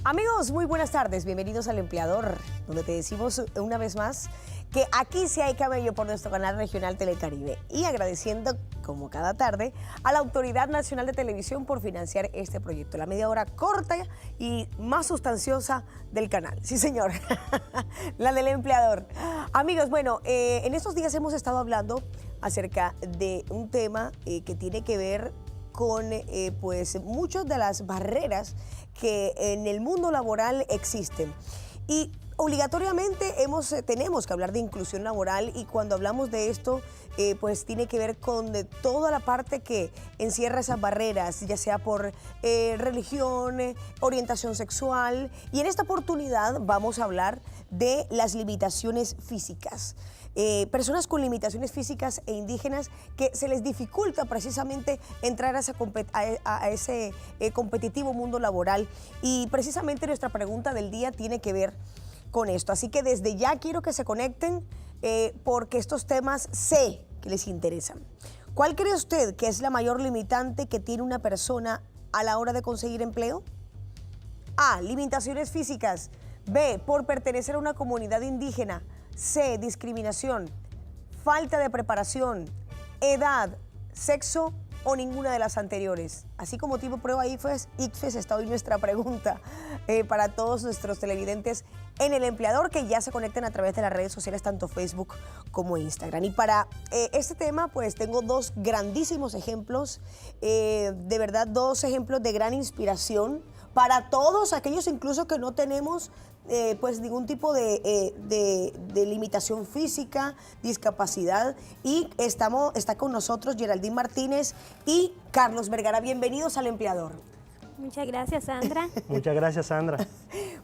Amigos, muy buenas tardes, bienvenidos al Empleador, donde te decimos una vez más que aquí sí hay camello por nuestro canal regional Telecaribe. Y agradeciendo, como cada tarde, a la Autoridad Nacional de Televisión por financiar este proyecto. La media hora corta y más sustanciosa del canal. Sí, señor, la del Empleador. Amigos, bueno, en estos días hemos estado hablando acerca de un tema que tiene que ver con pues muchas de las barreras que en el mundo laboral existen. Y obligatoriamente tenemos que hablar de inclusión laboral, y cuando hablamos de esto, pues tiene que ver con toda la parte que encierra esas barreras, ya sea por religión, orientación sexual, y en esta oportunidad vamos a hablar de las limitaciones físicas. Personas con limitaciones físicas e indígenas que se les dificulta precisamente entrar a ese competitivo mundo laboral, y precisamente nuestra pregunta del día tiene que ver con esto. Así que desde ya quiero que se conecten porque estos temas sé que les interesan. ¿Cuál cree usted que es la mayor limitante que tiene una persona a la hora de conseguir empleo? A, limitaciones físicas. B, por pertenecer a una comunidad indígena. C, discriminación. Falta de preparación. Edad, sexo o ninguna de las anteriores. Así como tipo prueba ICFES, está hoy nuestra pregunta para todos nuestros televidentes en El Empleador, que ya se conecten a través de las redes sociales, tanto Facebook como Instagram. Y para este tema, pues tengo dos grandísimos ejemplos, de verdad, dos ejemplos de gran inspiración para todos aquellos incluso que no tenemos pues ningún tipo de limitación física, discapacidad. Y está con nosotros Geraldine Martínez y Carlos Vergara. Bienvenidos al Empleador. Muchas gracias, Sandra. Muchas gracias, Sandra.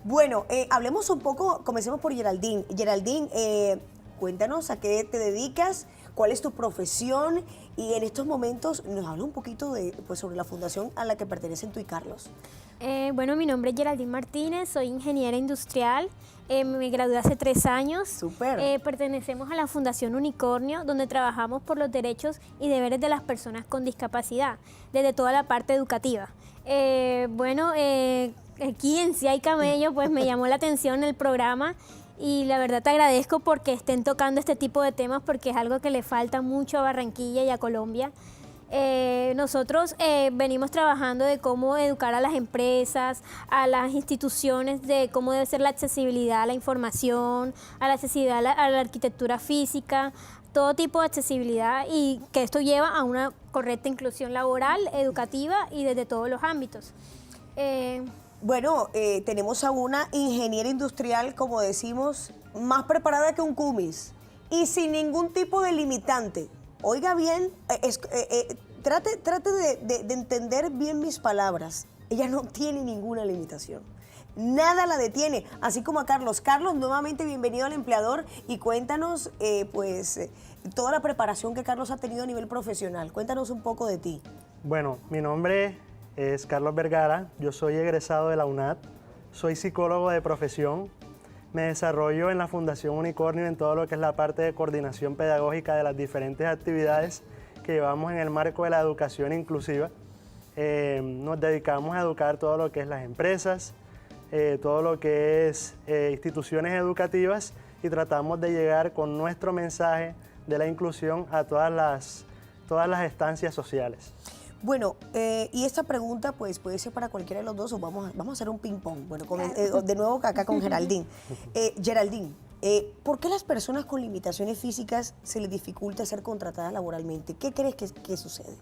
Bueno, hablemos un poco, comencemos por Geraldine. Geraldine, cuéntanos a qué te dedicas, cuál es tu profesión, y en estos momentos nos habla un poquito pues, sobre la fundación a la que pertenecen tú y Carlos. Bueno, mi nombre es Geraldine Martínez, soy ingeniera industrial, me gradué hace 3 años. Súper. Pertenecemos a la Fundación Unicornio, donde trabajamos por los derechos y deberes de las personas con discapacidad, desde toda la parte educativa. Bueno, aquí en Sí hay camello, pues me llamó la atención el programa, y la verdad te agradezco porque estén tocando este tipo de temas, porque es algo que le falta mucho a Barranquilla y a Colombia. Nosotros venimos trabajando de cómo educar a las empresas, a las instituciones, de cómo debe ser la accesibilidad a la información, a la accesibilidad a la arquitectura física, todo tipo de accesibilidad, y que esto lleva a una correcta inclusión laboral, educativa y desde todos los ámbitos. Bueno, tenemos a una ingeniera industrial, como decimos, más preparada que un cumis y sin ningún tipo de limitante. Oiga bien, trate de entender bien mis palabras. Ella no tiene ninguna limitación. Nada la detiene, así como a Carlos. Carlos, nuevamente bienvenido al Empleador, y cuéntanos toda la preparación que Carlos ha tenido a nivel profesional. Cuéntanos un poco de ti. Bueno, mi nombre es Carlos Vergara, yo soy egresado de la UNAD, soy psicólogo de profesión, me desarrollo en la Fundación Unicornio en todo lo que es la parte de coordinación pedagógica de las diferentes actividades que llevamos en el marco de la educación inclusiva. Nos dedicamos a educar todo lo que es las empresas, todo lo que es instituciones educativas, y tratamos de llegar con nuestro mensaje de la inclusión a todas las estancias sociales. Bueno, y esta pregunta pues puede ser para cualquiera de los dos, o vamos a hacer un ping-pong. Bueno, de nuevo acá con Geraldine. Geraldine, ¿por qué las personas con limitaciones físicas se les dificulta ser contratadas laboralmente? ¿Qué crees que sucede?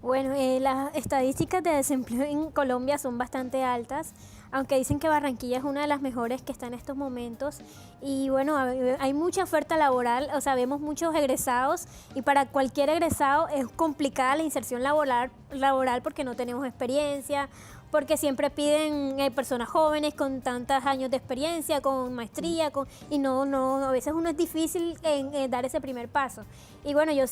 Bueno, las estadísticas de desempleo en Colombia son bastante altas, aunque dicen que Barranquilla es una de las mejores que está en estos momentos. Y bueno, hay mucha oferta laboral, o sea, vemos muchos egresados, y para cualquier egresado es complicada la inserción laboral porque no tenemos experiencia, porque siempre piden personas jóvenes con tantos años de experiencia, con maestría, y a veces uno es difícil en dar ese primer paso. Y bueno, yo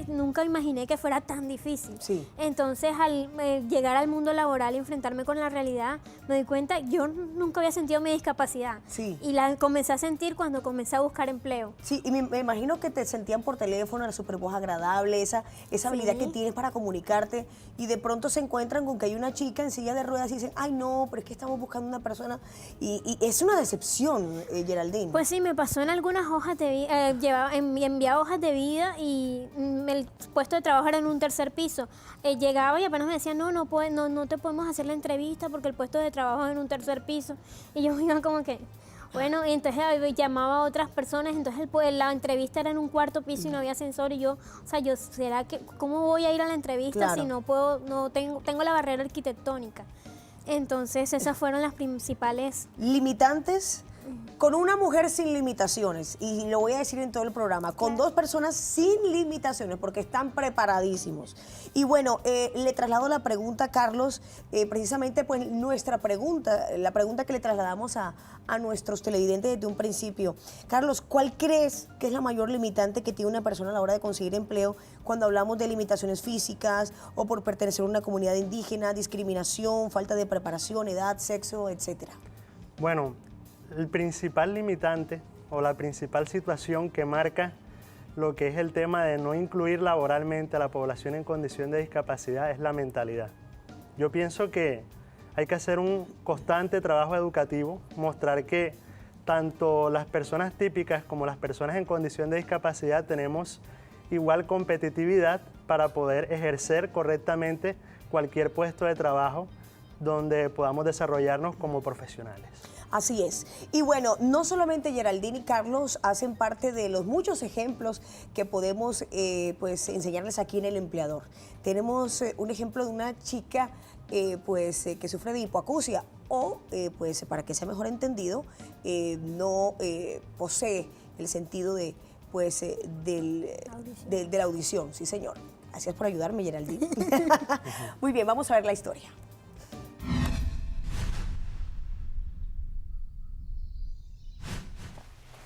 nunca imaginé que fuera tan difícil. Sí. Entonces, al llegar al mundo laboral y enfrentarme con la realidad, me di cuenta, yo nunca había sentido mi discapacidad. Sí. Y la comencé a sentir cuando comencé a buscar empleo. Sí, y me imagino que te sentían por teléfono, la super voz agradable, esa habilidad que tienes para comunicarte, y de pronto se encuentran con que hay una chica en silla de ruedas y dicen, ay no, pero es que estamos buscando una persona y es una decepción, Geraldine. Pues sí, me pasó en algunas hojas de vida, enviaba hojas de vida y el puesto de trabajo era en un tercer piso. Llegaba y apenas me decían, no te podemos hacer la entrevista porque el puesto de trabajo es en un tercer piso. Y yo iba como que, bueno, y entonces llamaba a otras personas, entonces la entrevista era en un cuarto piso y no había ascensor y ¿será que, cómo voy a ir a la entrevista Claro. si tengo la barrera arquitectónica? Entonces esas fueron las principales. Limitantes con una mujer sin limitaciones, y lo voy a decir en todo el programa, con dos personas sin limitaciones, porque están preparadísimos. Y bueno, le traslado la pregunta, Carlos, precisamente pues nuestra pregunta, la pregunta que le trasladamos a nuestros televidentes desde un principio. Carlos, ¿cuál crees que es la mayor limitante que tiene una persona a la hora de conseguir empleo cuando hablamos de limitaciones físicas o por pertenecer a una comunidad indígena, discriminación, falta de preparación, edad, sexo, etcétera? Bueno, el principal limitante o la principal situación que marca lo que es el tema de no incluir laboralmente a la población en condición de discapacidad es la mentalidad. Yo pienso que hay que hacer un constante trabajo educativo, mostrar que tanto las personas típicas como las personas en condición de discapacidad tenemos igual competitividad para poder ejercer correctamente cualquier puesto de trabajo donde podamos desarrollarnos como profesionales. Así es. Y bueno, no solamente Geraldine y Carlos hacen parte de los muchos ejemplos que podemos pues enseñarles aquí en El Empleador. Tenemos un ejemplo de una chica que sufre de hipoacusia o, pues para que sea mejor entendido, no posee el sentido de la audición. Sí, señor. Gracias por ayudarme, Geraldine. Muy bien, vamos a ver la historia.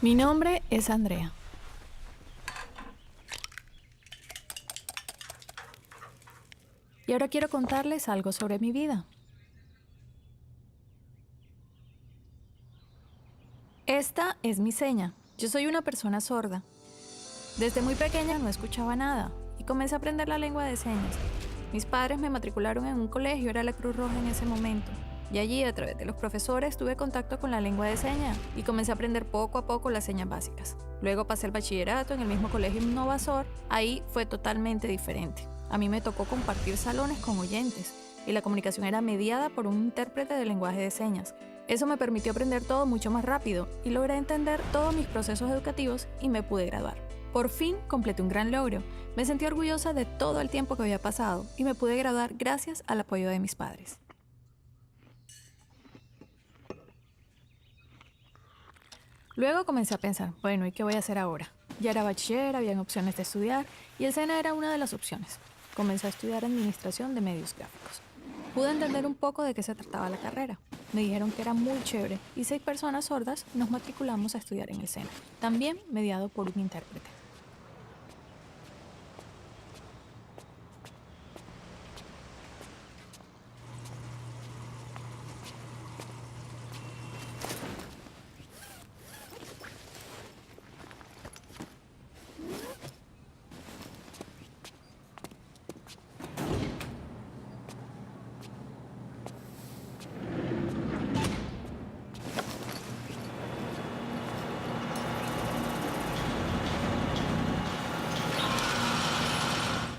Mi nombre es Andrea. Y ahora quiero contarles algo sobre mi vida. Esta es mi seña. Yo soy una persona sorda. Desde muy pequeña no escuchaba nada y comencé a aprender la lengua de señas. Mis padres me matricularon en un colegio, era la Cruz Roja en ese momento. Y allí, a través de los profesores, tuve contacto con la lengua de señas y comencé a aprender poco a poco las señas básicas. Luego pasé el bachillerato en el mismo colegio Innovasor. Ahí fue totalmente diferente. A mí me tocó compartir salones con oyentes y la comunicación era mediada por un intérprete de lenguaje de señas. Eso me permitió aprender todo mucho más rápido y logré entender todos mis procesos educativos y me pude graduar. Por fin completé un gran logro. Me sentí orgullosa de todo el tiempo que había pasado y me pude graduar gracias al apoyo de mis padres. Luego comencé a pensar, bueno, ¿y qué voy a hacer ahora? Ya era bachiller, habían opciones de estudiar y el SENA era una de las opciones. Comencé a estudiar Administración de Medios Gráficos. Pude entender un poco de qué se trataba la carrera. Me dijeron que era muy chévere y 6 personas sordas nos matriculamos a estudiar en el SENA, también mediado por un intérprete.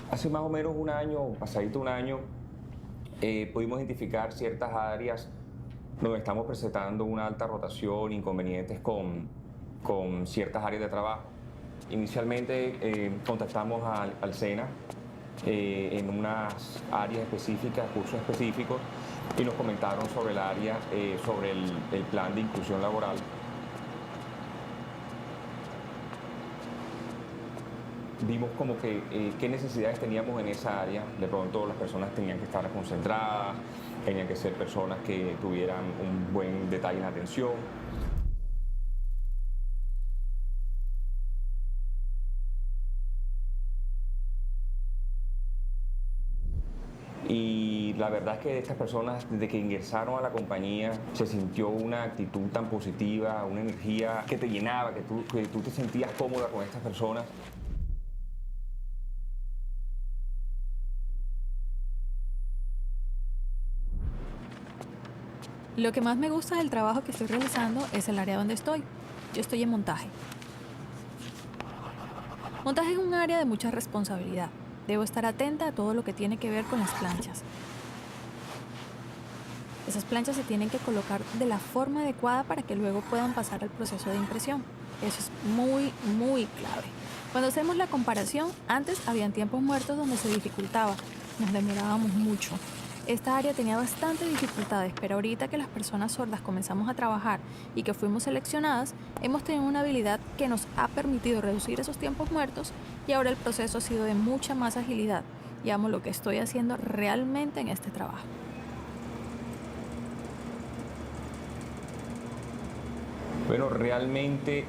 Hace más o menos un año, pasadito un año, pudimos identificar ciertas áreas donde estamos presentando una alta rotación, inconvenientes con ciertas áreas de trabajo. Inicialmente contactamos al SENA en unas áreas específicas, cursos específicos, y nos comentaron sobre el área, sobre el plan de inclusión laboral. Vimos como que qué necesidades teníamos en esa área. De pronto las personas tenían que estar concentradas, tenían que ser personas que tuvieran un buen detalle en atención. Y la verdad es que estas personas, desde que ingresaron a la compañía, se sintió una actitud tan positiva, una energía que te llenaba, que tú te sentías cómoda con estas personas. Lo que más me gusta del trabajo que estoy realizando es el área donde estoy. Yo estoy en montaje. Montaje es un área de mucha responsabilidad. Debo estar atenta a todo lo que tiene que ver con las planchas. Esas planchas se tienen que colocar de la forma adecuada para que luego puedan pasar al proceso de impresión. Eso es muy, muy clave. Cuando hacemos la comparación, antes habían tiempos muertos donde se dificultaba. Nos demorábamos mucho. Esta área tenía bastantes dificultades, pero ahorita que las personas sordas comenzamos a trabajar y que fuimos seleccionadas, hemos tenido una habilidad que nos ha permitido reducir esos tiempos muertos y ahora el proceso ha sido de mucha más agilidad. Y amo lo que estoy haciendo realmente en este trabajo. Bueno, realmente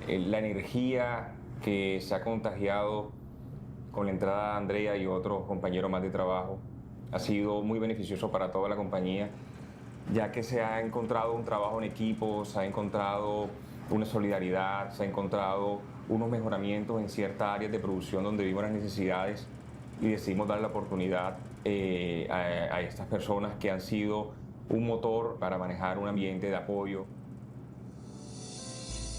la energía que se ha contagiado con la entrada de Andrea y otros compañeros más de trabajo ha sido muy beneficioso para toda la compañía, ya que se ha encontrado un trabajo en equipo, se ha encontrado una solidaridad, se ha encontrado unos mejoramientos en ciertas áreas de producción donde vimos las necesidades y decidimos dar la oportunidad a estas personas que han sido un motor para manejar un ambiente de apoyo.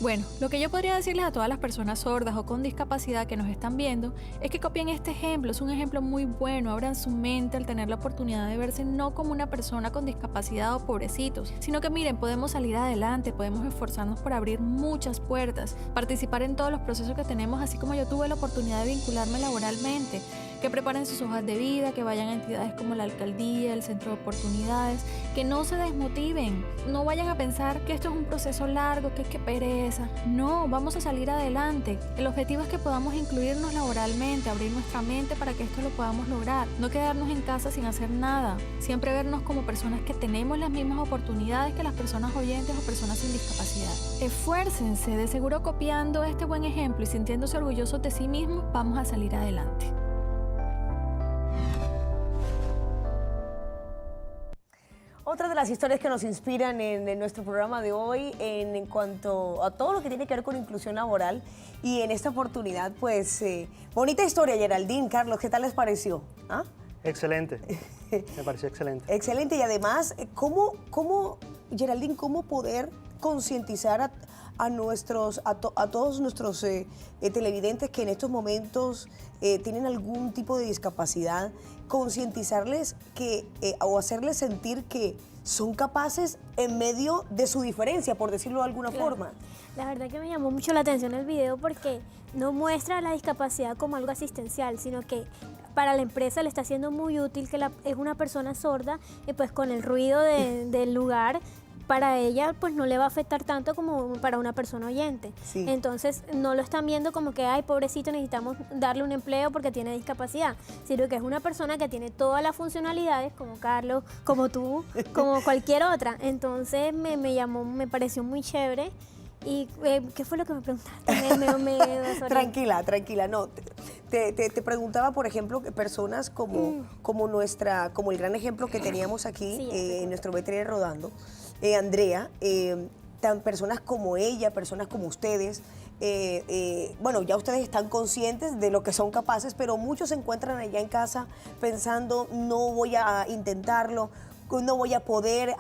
Bueno, lo que yo podría decirles a todas las personas sordas o con discapacidad que nos están viendo es que copien este ejemplo, es un ejemplo muy bueno, abran su mente al tener la oportunidad de verse no como una persona con discapacidad o pobrecitos, sino que miren, podemos salir adelante, podemos esforzarnos por abrir muchas puertas, participar en todos los procesos que tenemos, así como yo tuve la oportunidad de vincularme laboralmente, que preparen sus hojas de vida, que vayan a entidades como la alcaldía, el centro de oportunidades, que no se desmotiven, no vayan a pensar que esto es un proceso largo, que pereza. No, vamos a salir adelante. El objetivo es que podamos incluirnos laboralmente, abrir nuestra mente para que esto lo podamos lograr, no quedarnos en casa sin hacer nada, siempre vernos como personas que tenemos las mismas oportunidades que las personas oyentes o personas sin discapacidad. Esfuércense, de seguro copiando este buen ejemplo y sintiéndose orgullosos de sí mismos, vamos a salir adelante. Otra de las historias que nos inspiran en nuestro programa de hoy en cuanto a todo lo que tiene que ver con inclusión laboral y en esta oportunidad, pues, bonita historia, Geraldine, Carlos, ¿qué tal les pareció? ¿Ah? Excelente, me pareció excelente. Excelente, y además, Geraldine, cómo poder concientizar a todos nuestros televidentes que en estos momentos tienen algún tipo de discapacidad, concientizarles o hacerles sentir que son capaces en medio de su diferencia, por decirlo de alguna forma. La verdad que me llamó mucho la atención el video porque no muestra la discapacidad como algo asistencial, sino que para la empresa le está siendo muy útil que es una persona sorda y pues con el ruido del lugar, para ella pues no le va a afectar tanto como para una persona oyente. Sí. Entonces no lo están viendo como que, ay, pobrecito, necesitamos darle un empleo porque tiene discapacidad, sino que es una persona que tiene todas las funcionalidades, como Carlos, como tú, como cualquier otra. Entonces me pareció muy chévere. ¿Y qué fue lo que me preguntaste? Tranquila, no. Te preguntaba, por ejemplo, que personas como el gran ejemplo que teníamos aquí, Sí, en nuestro veterinario rodando, Andrea, tan personas como ella, personas como ustedes, bueno, ya ustedes están conscientes de lo que son capaces, pero muchos se encuentran allá en casa pensando, no voy a intentarlo, no voy a poder.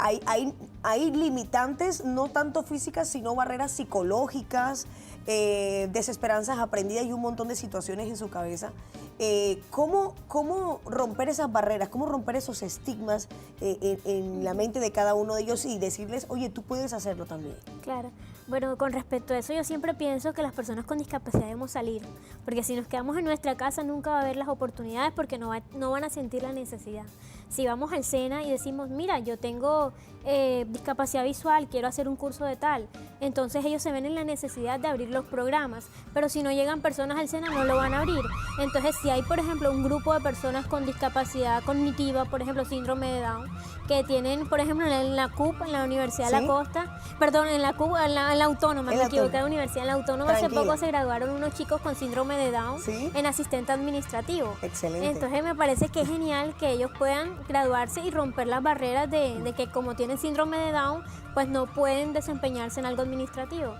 Hay limitantes, no tanto físicas, sino barreras psicológicas, desesperanzas aprendidas y un montón de situaciones en su cabeza. ¿Cómo romper esas barreras? ¿Cómo romper esos estigmas en la mente de cada uno de ellos y decirles, oye, tú puedes hacerlo también? Claro. Bueno, con respecto a eso, yo siempre pienso que las personas con discapacidad debemos salir, porque si nos quedamos en nuestra casa nunca va a haber las oportunidades porque no van a sentir la necesidad. Si vamos al SENA y decimos, mira, yo tengo discapacidad visual, quiero hacer un curso de tal, entonces ellos se ven en la necesidad de abrir los programas, pero si no llegan personas al SENA no lo van a abrir. Entonces, si hay, por ejemplo, un grupo de personas con discapacidad cognitiva, por ejemplo, síndrome de Down, que tienen, por ejemplo, en la CUP, en la Universidad de la Costa, perdón, en la CUP, en la Autónoma, me equivoqué, en la Universidad, en la Autónoma, hace poco se graduaron unos chicos con síndrome de Down en asistente administrativo. Excelente. Entonces me parece que es genial que ellos puedan graduarse y romper las barreras de que como tienen síndrome de Down, pues no pueden desempeñarse en algo administrativo.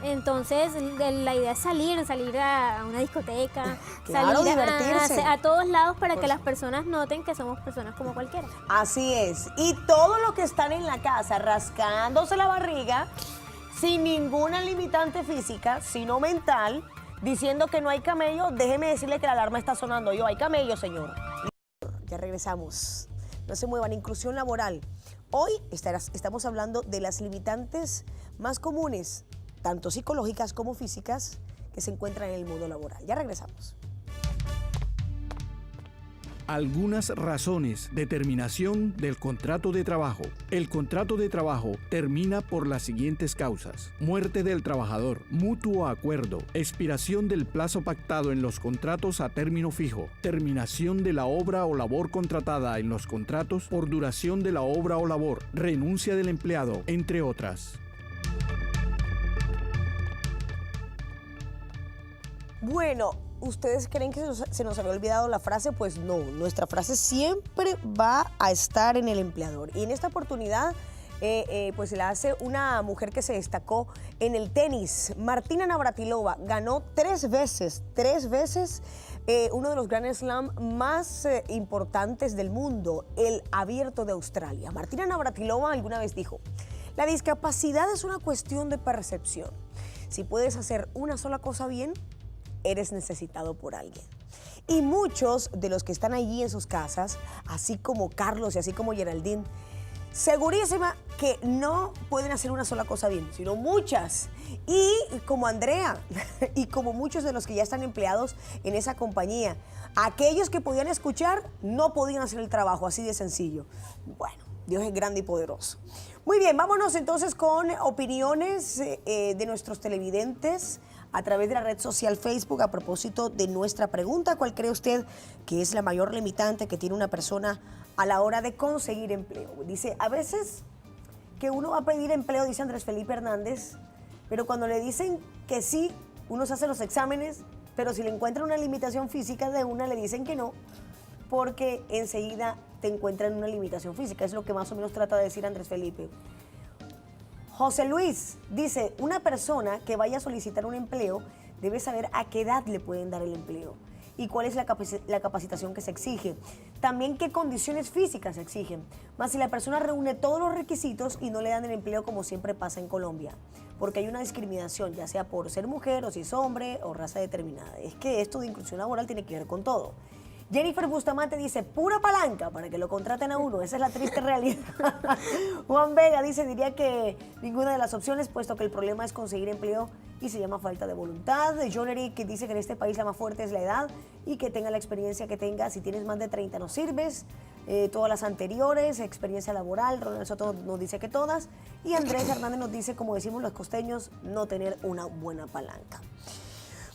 Entonces, la idea es salir a una discoteca, Claro, salir divertirse. a todos lados para que las personas noten que somos personas como cualquiera. Así es. Y todos los que están en la casa rascándose la barriga, sin ninguna limitante física, sino mental, diciendo que no hay camello, déjeme decirle que la alarma está sonando. Hay camello, señor. Ya regresamos. No se muevan. Inclusión laboral. Hoy estamos hablando de las limitantes más comunes, tanto psicológicas como físicas, que se encuentran en el mundo laboral. Ya regresamos. Algunas razones de terminación del contrato de trabajo. El contrato de trabajo termina por las siguientes causas: muerte del trabajador, mutuo acuerdo, expiración del plazo pactado en los contratos a término fijo, terminación de la obra o labor contratada en los contratos por duración de la obra o labor, renuncia del empleado, entre otras. Bueno, ¿ustedes creen que se nos había olvidado la frase? Pues no, nuestra frase siempre va a estar en el empleador. Y en esta oportunidad, pues se la hace una mujer que se destacó en el tenis. Martina Navratilova ganó tres veces uno de los Grand Slam más importantes del mundo, el Abierto de Australia. Martina Navratilova alguna vez dijo: la discapacidad es una cuestión de percepción. Si puedes hacer una sola cosa bien, eres necesitado por alguien. Y muchos de los que están allí en sus casas, así como Carlos y así como Geraldine, segurísima que no pueden hacer una sola cosa bien, sino muchas. Y como Andrea y como muchos de los que ya están empleados en esa compañía, aquellos que podían escuchar no podían hacer el trabajo, así de sencillo. Bueno, Dios es grande y poderoso. Muy bien, vámonos entonces con opiniones de nuestros televidentes a través de la red social Facebook a propósito de nuestra pregunta: ¿cuál cree usted que es la mayor limitante que tiene una persona a la hora de conseguir empleo? Dice, a veces que uno va a pedir empleo, dice Andrés Felipe Hernández, pero cuando le dicen que sí, uno se hace los exámenes, pero si le encuentran una limitación física de una, le dicen que no, porque enseguida te encuentran una limitación física. Es lo que más o menos trata de decir Andrés Felipe. José Luis dice, una persona que vaya a solicitar un empleo debe saber a qué edad le pueden dar el empleo y cuál es la capacitación que se exige. También qué condiciones físicas se exigen. Más si la persona reúne todos los requisitos y no le dan el empleo, como siempre pasa en Colombia, porque hay una discriminación, ya sea por ser mujer o si es hombre o raza determinada. Es que esto de inclusión laboral tiene que ver con todo. Jennifer Bustamante dice, pura palanca para que lo contraten a uno. Esa es la triste realidad. Juan Vega dice, diría que ninguna de las opciones, puesto que el problema es conseguir empleo y se llama falta de voluntad. John Eric dice que en este país la más fuerte es la edad y que tenga la experiencia que tenga. Si tienes más de 30 no sirves. Todas las anteriores, experiencia laboral. Ronald Soto nos dice que todas. Y Andrés Hernández nos dice, como decimos los costeños, no tener una buena palanca.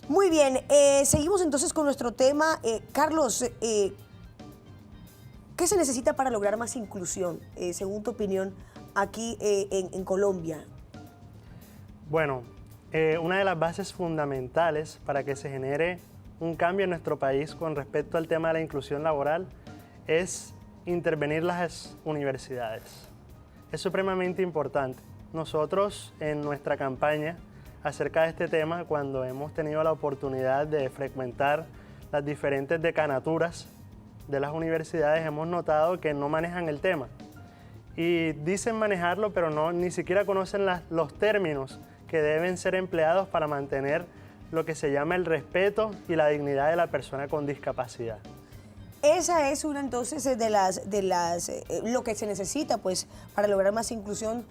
Muy bien, seguimos entonces con nuestro tema. Carlos, ¿qué se necesita para lograr más inclusión, según tu opinión, aquí en Colombia? Bueno, una de las bases fundamentales para que se genere un cambio en nuestro país con respecto al tema de la inclusión laboral es intervenir las universidades. Es supremamente importante. Nosotros en nuestra campaña acerca de este tema, cuando hemos tenido la oportunidad de frecuentar las diferentes decanaturas de las universidades, hemos notado que no manejan el tema. Y dicen manejarlo, pero ni siquiera conocen los términos que deben ser empleados para mantener lo que se llama el respeto y la dignidad de la persona con discapacidad. Esa es una entonces lo que se necesita pues para lograr más inclusión,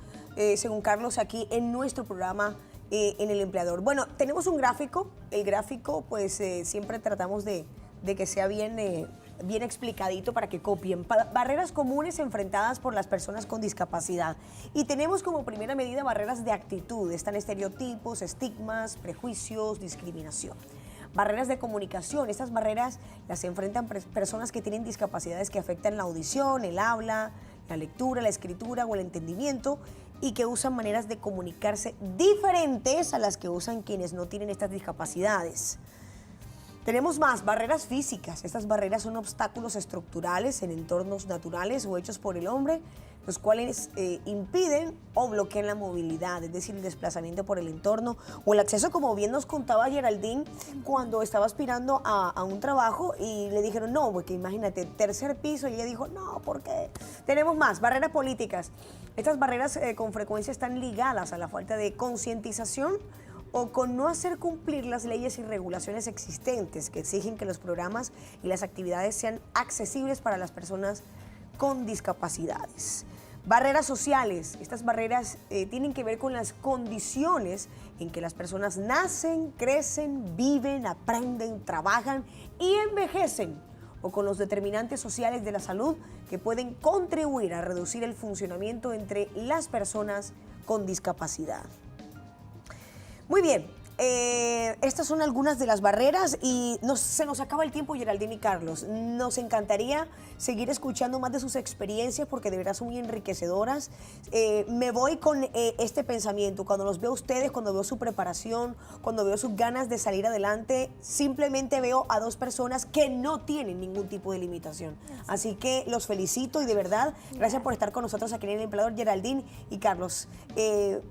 según Carlos, aquí en nuestro programa en El Empleador. Bueno, tenemos un gráfico. El gráfico pues siempre tratamos de que sea bien explicadito para que copien. Barreras comunes enfrentadas por las personas con discapacidad. Y tenemos como primera medida barreras de actitud. Están estereotipos, estigmas, prejuicios, discriminación. Barreras de comunicación. Estas barreras las enfrentan personas que tienen discapacidades que afectan la audición, el habla, la lectura, la escritura o el entendimiento, y que usan maneras de comunicarse diferentes a las que usan quienes no tienen estas discapacidades. Tenemos más barreras físicas. Estas barreras son obstáculos estructurales en entornos naturales o hechos por el hombre, los cuales impiden o bloquean la movilidad, es decir, el desplazamiento por el entorno o el acceso, como bien nos contaba Geraldine, cuando estaba aspirando a un trabajo y le dijeron, no, porque imagínate, tercer piso, y ella dijo, no, ¿por qué? Tenemos más, barreras políticas. Estas barreras con frecuencia están ligadas a la falta de concientización o con no hacer cumplir las leyes y regulaciones existentes que exigen que los programas y las actividades sean accesibles para las personas con discapacidades. Barreras sociales. Estas barreras tienen que ver con las condiciones en que las personas nacen, crecen, viven, aprenden, trabajan y envejecen, o con los determinantes sociales de la salud que pueden contribuir a reducir el funcionamiento entre las personas con discapacidad. Muy bien, estas son algunas de las barreras y se nos acaba el tiempo, Geraldine y Carlos. Nos encantaría seguir escuchando más de sus experiencias porque de verdad son muy enriquecedoras. Me voy con este pensamiento. Cuando los veo a ustedes, cuando veo su preparación, cuando veo sus ganas de salir adelante, simplemente veo a dos personas que no tienen ningún tipo de limitación. Así que los felicito y de verdad, gracias por estar con nosotros aquí en El Empleador, Geraldine y Carlos.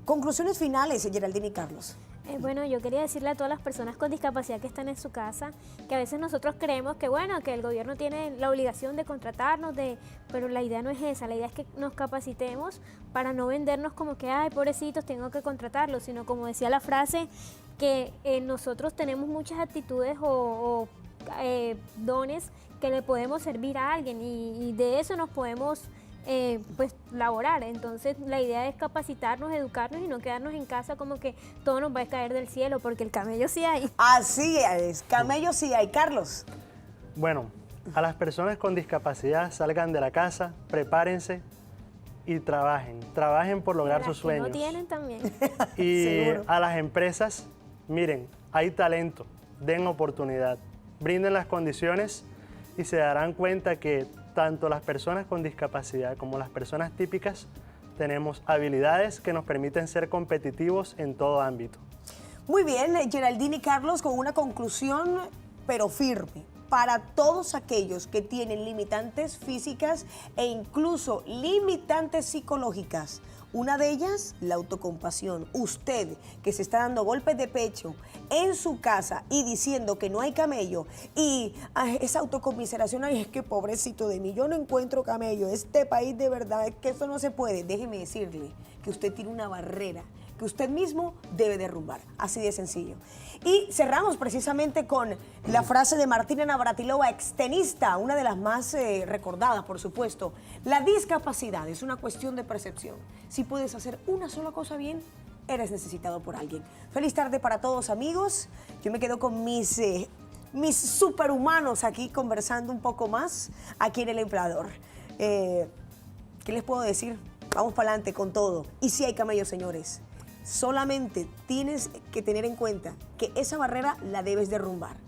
Conclusiones finales, Geraldine y Carlos. Bueno, yo quería decirle a todas las personas con discapacidad que están en su casa que a veces nosotros creemos que, bueno, que el gobierno tiene la obligación de contratarnos, pero la idea no es esa, la idea es que nos capacitemos para no vendernos como que, ay, pobrecitos, tengo que contratarlos, sino como decía la frase, que nosotros tenemos muchas actitudes o dones que le podemos servir a alguien y de eso nos podemos pues laborar. Entonces la idea es capacitarnos, educarnos y no quedarnos en casa como que todo nos va a caer del cielo, porque el camello sí hay. Así es, camello sí hay. Carlos. Bueno, a las personas con discapacidad salgan de la casa, prepárense y trabajen por lograr sus sueños. No tienen también. Y Seguro. a las empresas, miren, hay talento, den oportunidad, brinden las condiciones y se darán cuenta que tanto las personas con discapacidad como las personas típicas tenemos habilidades que nos permiten ser competitivos en todo ámbito. Muy bien, Geraldine y Carlos, con una conclusión, pero firme. Para todos aquellos que tienen limitantes físicas e incluso limitantes psicológicas, una de ellas, la autocompasión. Usted que se está dando golpes de pecho en su casa y diciendo que no hay camello y esa autocomiseración, ay, es que pobrecito de mí, yo no encuentro camello, este país de verdad, es que eso no se puede. Déjeme decirle que usted tiene una barrera que usted mismo debe derrumbar, así de sencillo. Y cerramos precisamente con la frase de Martina Navratilova, extenista, una de las más recordadas, por supuesto. La discapacidad es una cuestión de percepción. Si puedes hacer una sola cosa bien, eres necesitado por alguien. Feliz tarde para todos, amigos. Yo me quedo con mis superhumanos aquí conversando un poco más aquí en El Empleador. ¿Qué les puedo decir? Vamos para adelante con todo. Y si hay camellos, señores, solamente tienes que tener en cuenta que esa barrera la debes derrumbar.